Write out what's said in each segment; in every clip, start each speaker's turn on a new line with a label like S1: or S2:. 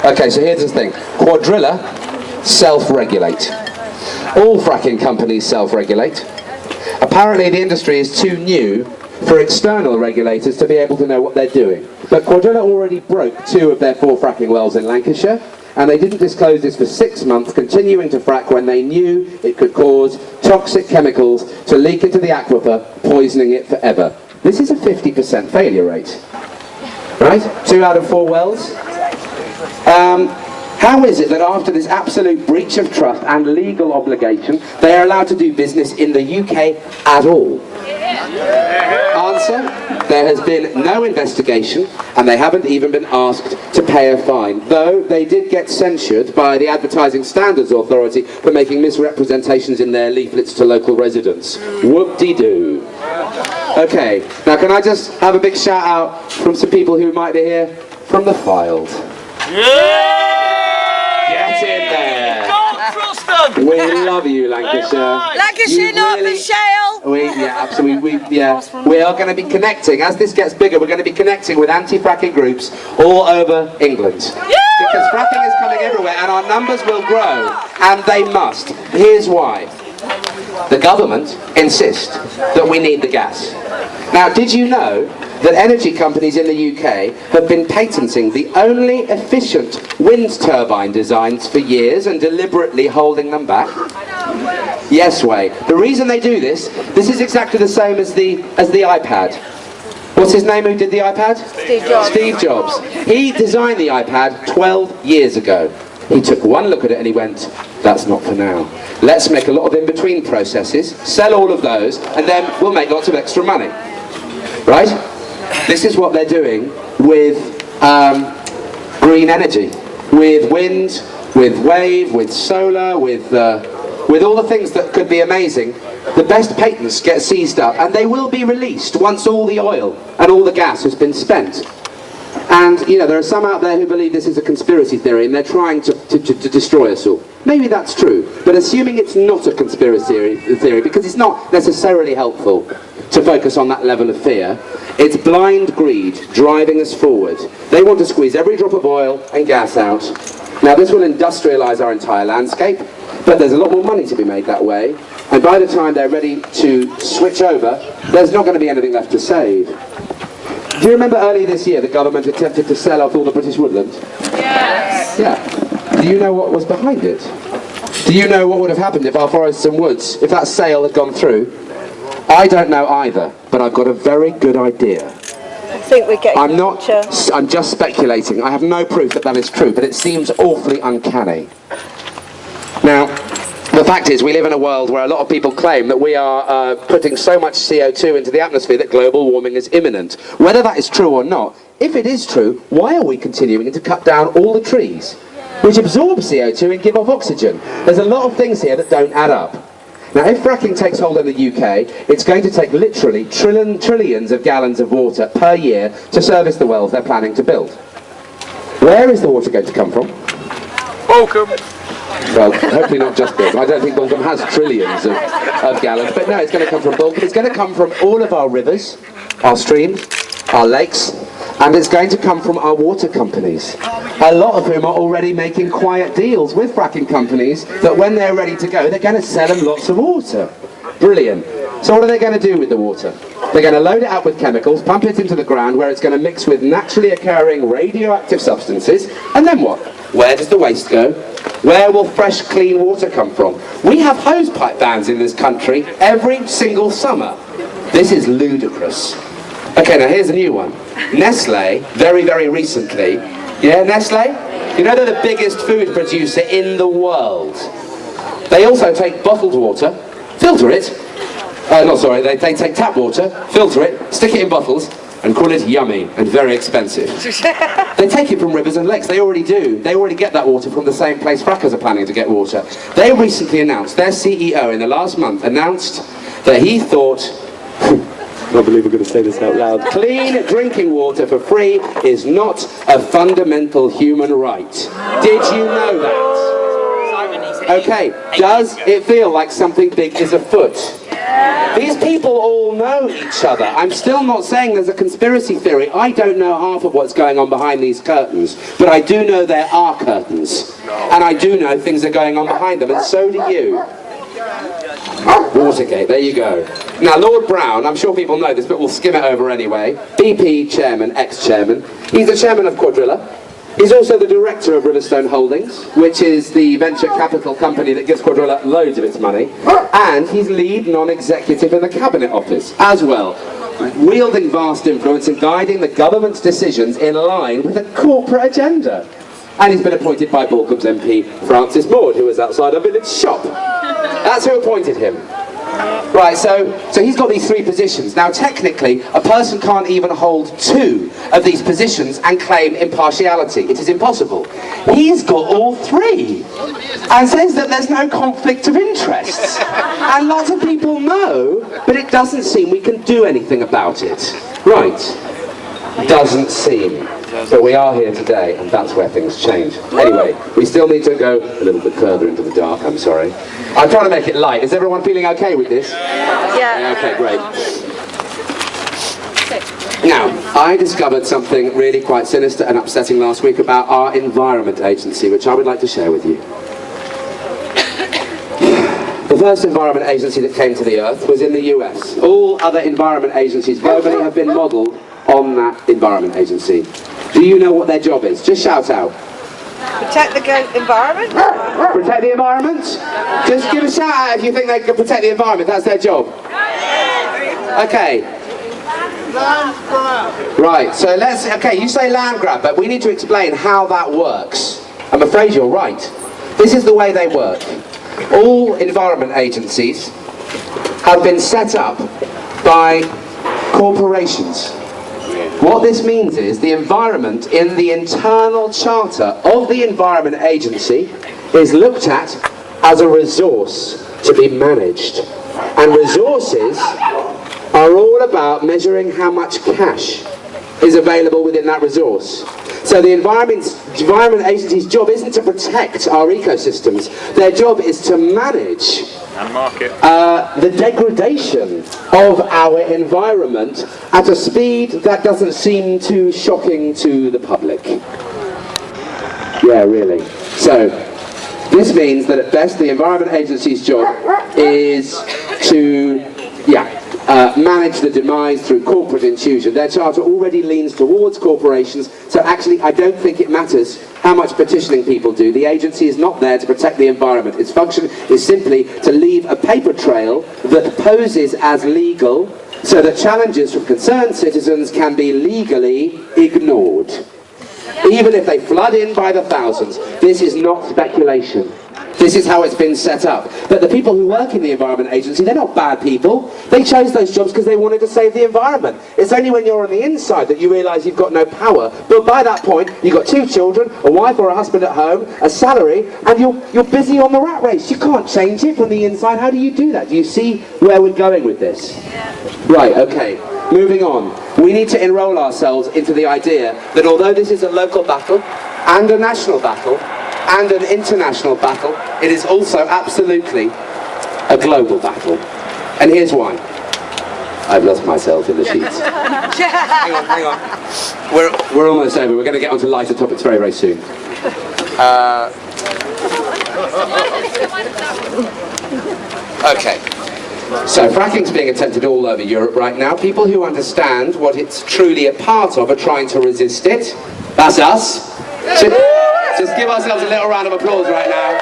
S1: Okay, so here's the thing. Quadrilla self-regulate. All fracking companies self-regulate. Apparently the industry is too new for external regulators to be able to know what they're doing. But Quadrilla already broke 2 of their 4 fracking wells in Lancashire, and they didn't disclose this for 6 months, continuing to frack when they knew it could cause toxic chemicals to leak into the aquifer, poisoning it forever. This is a 50% failure rate, right? 2 out of 4 wells. How is it that after this absolute breach of trust and legal obligation, they are allowed to do business in the UK at all? Answer: there has been no investigation, and they haven't even been asked to pay a fine, though they did get censured by the Advertising Standards Authority for making misrepresentations in their leaflets to local residents. Whoop-de-doo. Okay, now can I just have a big shout out from some people who might be here from the Filed. Get in there.
S2: Don't trust them.
S1: We love you, Lancashire.
S3: Lancashire, not Michelle.
S1: Yeah, absolutely. We are going to be connecting, as this gets bigger, we're going to be connecting with anti-fracking groups all over England. Because fracking is coming everywhere, and our numbers will grow, and they must. Here's why. The government insist that we need the gas. Now, did you know that energy companies in the UK have been patenting the only efficient wind turbine designs for years and deliberately holding them back? Yes way. The reason they do this is exactly the same as the iPad. What's his name who did the iPad?
S3: Steve Jobs.
S1: Steve Jobs. He designed the iPad 12 years ago. He took one look at it and he went, that's not for now. Let's make a lot of in-between processes, sell all of those, and then we'll make lots of extra money. Right? This is what they're doing with green energy, with wind, with wave, with solar, with all the things that could be amazing. The best patents get seized up, and they will be released once all the oil and all the gas has been spent. And, you know, there are some out there who believe this is a conspiracy theory and they're trying to destroy us all. Maybe that's true, but assuming it's not a conspiracy theory, because it's not necessarily helpful to focus on that level of fear, it's blind greed driving us forward. They want to squeeze every drop of oil and gas out. Now this will industrialise our entire landscape, but there's a lot more money to be made that way, and by the time they're ready to switch over, there's not going to be anything left to save. Do you remember earlier this year the government attempted to sell off all the British woodland? Yes. Yeah. Do you know what was behind it? Do you know what would have happened if our forests and woods, if that sale had gone through? I don't know either, but I've got a very good idea.
S3: I think we're getting
S1: I'm just speculating. I have no proof that that is true, but it seems awfully uncanny. Now, the fact is, we live in a world where a lot of people claim that we are putting so much CO2 into the atmosphere that global warming is imminent. Whether that is true or not, if it is true, why are we continuing to cut down all the trees, which absorb CO2 and give off oxygen? There's a lot of things here that don't add up. Now, if fracking takes hold in the UK, it's going to take literally trillions of gallons of water per year to service the wells they're planning to build. Where is the water going to come from?
S2: Balcombe.
S1: Well, hopefully not just Balcombe. I don't think Balcombe has trillions of gallons, but no, it's going to come from Balcombe. It's going to come from all of our rivers, our streams, our lakes, and it's going to come from our water companies, a lot of whom are already making quiet deals with fracking companies that when they're ready to go, they're going to sell them lots of water. Brilliant. So what are they going to do with the water? They're going to load it up with chemicals, pump it into the ground where it's going to mix with naturally occurring radioactive substances, and then what? Where does the waste go? Where will fresh, clean water come from? We have hosepipe bans in this country every single summer. This is ludicrous. Okay, now here's a new one. Nestle, very, very recently, yeah, Nestle? You know they're the biggest food producer in the world. They also take bottled water, filter it, they take tap water, filter it, stick it in bottles, and call it yummy and very expensive. They take it from rivers and lakes. They already do. They already get that water from the same place frackers are planning to get water. They recently announced, their CEO in the last month announced that he thought, I can't believe we're going to say this out loud, clean drinking water for free is not a fundamental human right. Did you know that? Okay, does it feel like something big is afoot? These people all know each other. I'm still not saying there's a conspiracy theory. I don't know half of what's going on behind these curtains, but I do know there are curtains. And I do know things are going on behind them, and so do you. Watergate, there you go. Now, Lord Brown, I'm sure people know this, but we'll skim it over anyway. BP chairman, ex-chairman. He's the chairman of Quadrilla. He's also the director of Riverstone Holdings, which is the venture capital company that gives Quadrilla loads of its money. And he's lead non-executive in the Cabinet Office as well, wielding vast influence and guiding the government's decisions in line with a corporate agenda. And he's been appointed by Balcombe's MP, Francis Maud, who was outside our village shop. That's who appointed him. Right, so he's got these three positions. Now, technically, a person can't even hold two of these positions and claim impartiality. It is impossible. He's got all three and says that there's no conflict of interests. And lots of people know, but it doesn't seem we can do anything about it. Right. Doesn't seem. But we are here today, and that's where things change. Anyway, we still need to go a little bit further into the dark, I'm sorry. I'm trying to make it light. Is everyone feeling okay with this?
S3: Yeah.
S1: Okay, great. Now, I discovered something really quite sinister and upsetting last week about our Environment Agency, which I would like to share with you. The first environment agency that came to the Earth was in the US. All other environment agencies globally have been modelled on that environment agency. Do you know what their job is? Just shout out.
S3: Protect the environment?
S1: Protect the environment? Just give a shout out if you think they can protect the environment. That's their job. Okay.
S2: Land grab.
S1: Right, so okay, you say land grab, but we need to explain how that works. I'm afraid you're right. This is the way they work. All environment agencies have been set up by corporations. What this means is the environment in the internal charter of the Environment Agency is looked at as a resource to be managed. And resources are all about measuring how much cash is available within that resource. So the Environment Agency's job isn't to protect our ecosystems. Their job is to manage
S2: And market.
S1: the degradation of our environment at a speed that doesn't seem too shocking to the public. Yeah, really. So, this means that at best the Environment Agency's job is to, manage the demise through corporate intrusion. Their charter already leans towards corporations, so actually I don't think it matters how much petitioning people do. The agency is not there to protect the environment. Its function is simply to leave a paper trail that poses as legal so that challenges from concerned citizens can be legally ignored. Even if they flood in by the thousands. This is not speculation. This is how it's been set up. But the people who work in the Environment Agency, they're not bad people. They chose those jobs because they wanted to save the environment. It's only when you're on the inside that you realise you've got no power. But by that point, you've got 2 children, a wife or a husband at home, a salary, and you're busy on the rat race. You can't change it from the inside. How do you do that? Do you see where we're going with this? Right, okay. Moving on. We need to enrol ourselves into the idea that although this is a local battle and a national battle, and an international battle, it is also absolutely a global battle. And here's why. I've lost myself in the sheets. hang on. We're almost over. We're going to get onto lighter topics very, very soon. Okay. So fracking's being attempted all over Europe right now. People who understand what it's truly a part of are trying to resist it. That's us. Just give ourselves a little round of applause right now.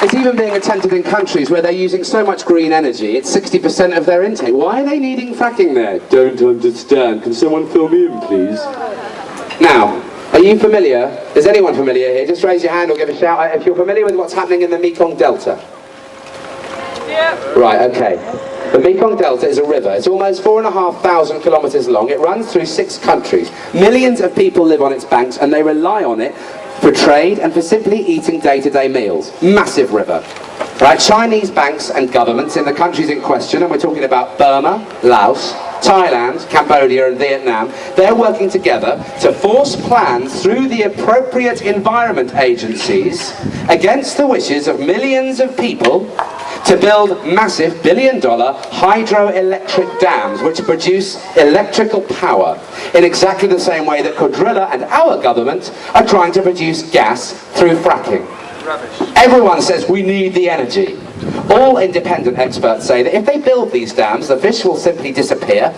S1: It's even being attempted in countries where they're using so much green energy, it's 60% of their intake. Why are they needing fracking there? Don't understand. Can someone fill me in, please? Now, are you familiar? Is anyone familiar here? Just raise your hand or give a shout out if you're familiar with what's happening in the Mekong Delta. Yeah. Right, okay. The Mekong Delta is a river. It's almost 4,500 kilometres long. It runs through 6 countries. Millions of people live on its banks and they rely on it for trade and for simply eating day-to-day meals. Massive river. Right, Chinese banks and governments in the countries in question, and we're talking about Burma, Laos, Thailand, Cambodia and Vietnam, they're working together to force plans through the appropriate environment agencies against the wishes of millions of people to build massive billion-dollar hydroelectric dams which produce electrical power in exactly the same way that Kudrilla and our government are trying to produce gas through fracking. Everyone says we need the energy. All independent experts say that if they build these dams, the fish will simply disappear.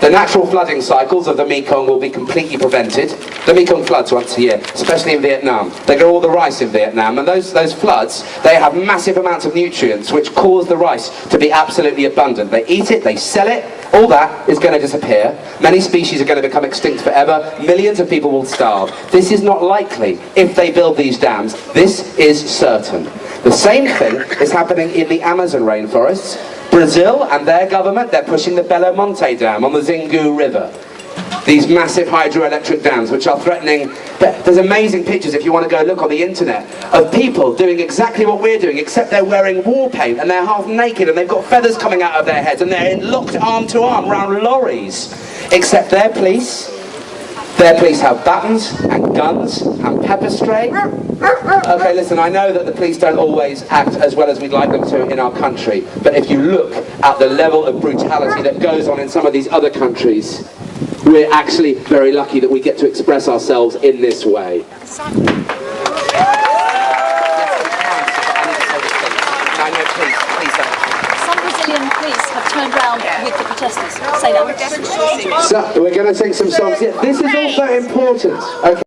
S1: The natural flooding cycles of the Mekong will be completely prevented. The Mekong floods once a year, especially in Vietnam. They grow all the rice in Vietnam, and those floods, they have massive amounts of nutrients which cause the rice to be absolutely abundant. They eat it, they sell it, all that is going to disappear. Many species are going to become extinct forever. Millions of people will starve. This is not likely if they build these dams. This is certain. The same thing is happening in the Amazon rainforests. Brazil and their government, they're pushing the Belo Monte Dam on the Xingu River. These massive hydroelectric dams which are threatening. There's amazing pictures, if you want to go look on the internet, of people doing exactly what we're doing, except they're wearing war paint and they're half naked and they've got feathers coming out of their heads and they're locked arm to arm around lorries. Except their police have batons and guns and pepper spray. Okay, listen, I know that the police don't always act as well as we'd like them to in our country, but if you look at the level of brutality that goes on in some of these other countries, we're actually very lucky that we get to express ourselves in this way.
S4: Some Brazilian police have turned round with the protesters. Say that.
S1: So, we're going to sing some songs. Yeah, this is also important. Okay.